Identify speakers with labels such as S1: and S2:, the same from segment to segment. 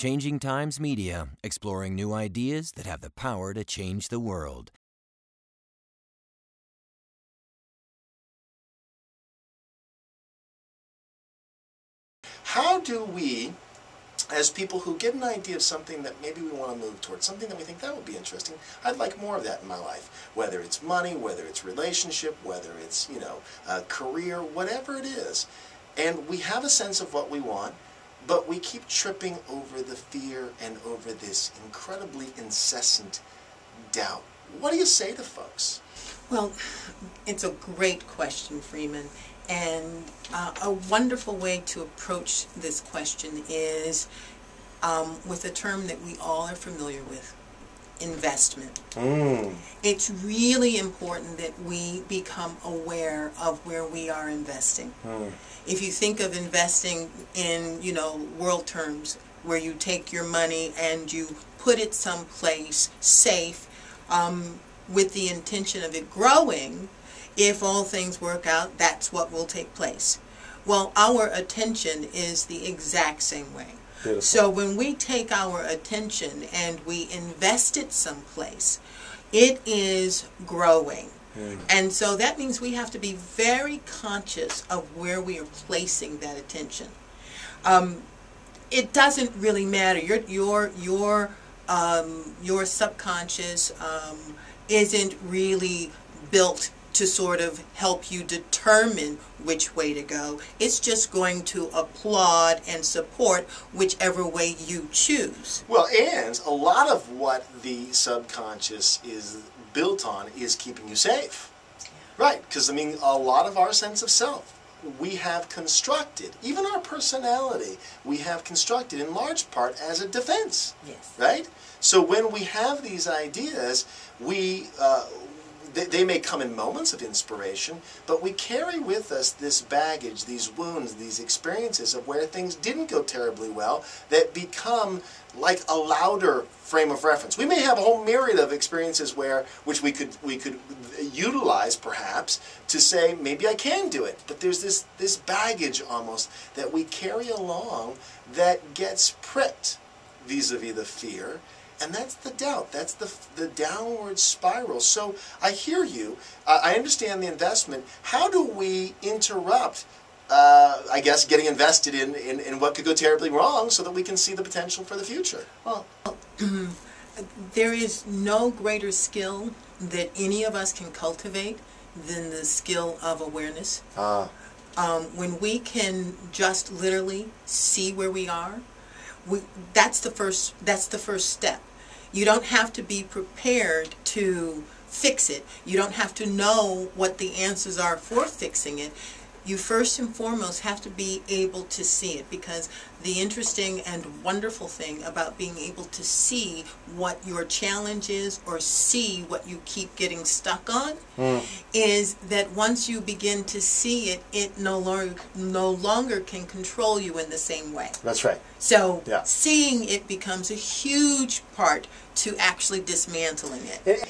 S1: Changing Times Media, exploring new ideas that have the power to change the world.
S2: How do we, as people who get an idea of something that maybe we want to move towards, something that we think that would be interesting, I'd like more of that in my life, whether it's money, whether it's relationship, whether it's, career, whatever it is, and we have a sense of what we want, but we keep tripping over the fear and over this incredibly incessant doubt. What do you say to folks?
S3: Well, it's a great question, Freeman. And a wonderful way to approach this question is with a term that we all are familiar with, investment. It's really important that we become aware of where we are investing. If you think of investing in, world terms, where you take your money and you put it someplace safe with the intention of it growing, if all things work out, that's what will take place. Well, our attention is the exact same way. Beautiful. So when we take our attention and we invest it someplace, it is growing. And so that means we have to be very conscious of where we are placing that attention. It doesn't really matter. Your subconscious isn't really built to sort of help you determine which way to go. It's just going to applaud and support whichever way you choose.
S2: Well, and a lot of what the subconscious is built on is keeping you safe. Right, because a lot of our sense of self, we have constructed, even our personality, we have constructed in large part as a defense.
S3: Yes.
S2: Right? So when we have these ideas, they may come in moments of inspiration, but we carry with us this baggage, these wounds, these experiences of where things didn't go terribly well that become like a louder frame of reference. We may have a whole myriad of experiences which we could utilize perhaps to say maybe I can do it, but there's this baggage almost that we carry along that gets pricked vis-a-vis the fear. And that's the doubt. That's the downward spiral. So I hear you. I understand the investment. How do we interrupt, getting invested in what could go terribly wrong so that we can see the potential for the future?
S3: Well, there is no greater skill that any of us can cultivate than the skill of awareness. When we can just literally see where we are, that's the first step. You don't have to be prepared to fix it. You don't have to know what the answers are for fixing it. You first and foremost have to be able to see it, because the interesting and wonderful thing about being able to see what your challenge is or see what you keep getting stuck on is that once you begin to see it, it no longer can control you in the same way.
S2: That's right.
S3: So seeing it becomes a huge part to actually dismantling it.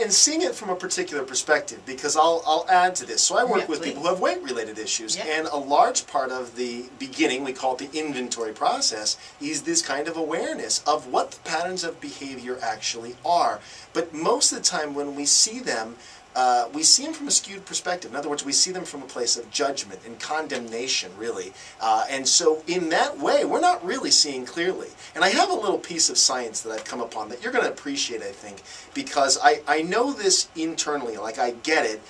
S2: And seeing it from a particular perspective, because I'll add to this. So I work with people who have weight-related issues, and a large part of the beginning, we call it the inventory process, is this kind of awareness of what the patterns of behavior actually are. But most of the time when we see them from a skewed perspective. In other words, we see them from a place of judgment and condemnation, really. And so in that way, we're not really seeing clearly. And I have a little piece of science that I've come upon that you're going to appreciate, I think, because I know this internally, like I get it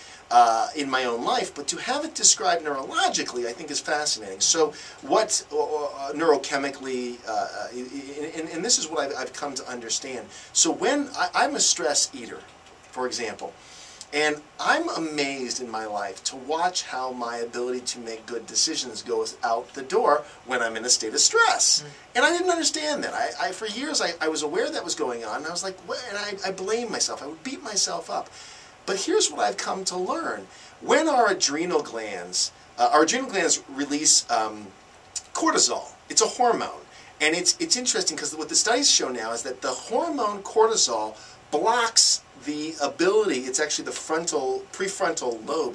S2: in my own life, but to have it described neurologically, I think is fascinating. So what neurochemically, and this is what I've come to understand. So when I'm a stress eater, for example, and I'm amazed in my life to watch how my ability to make good decisions goes out the door when I'm in a state of stress. And I didn't understand that. For years I was aware that was going on, and I was like, what? And I blamed myself. I would beat myself up. But here's what I've come to learn. When our adrenal glands release cortisol. It's a hormone. And it's interesting because what the studies show now is that the hormone cortisol blocks the ability. It's actually the prefrontal lobe.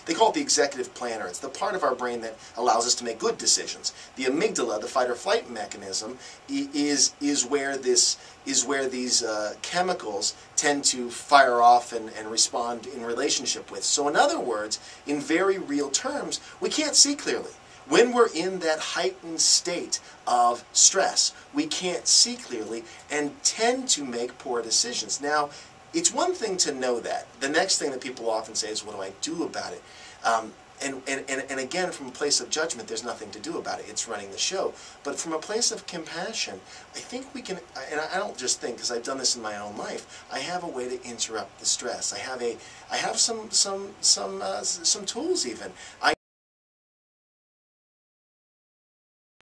S2: They call it the executive planner. It's the part of our brain that allows us to make good decisions. The amygdala, the fight or flight mechanism, is where these chemicals tend to fire off and respond in relationship with. So in other words, in very real terms, we can't see clearly. When we're in that heightened state of stress, we can't see clearly and tend to make poor decisions. Now, it's one thing to know that. The next thing that people often say is, what do I do about it? And again, from a place of judgment, there's nothing to do about it. It's running the show. But from a place of compassion, I think we can, and I don't just think, because I've done this in my own life, I have a way to interrupt the stress. I have some tools even.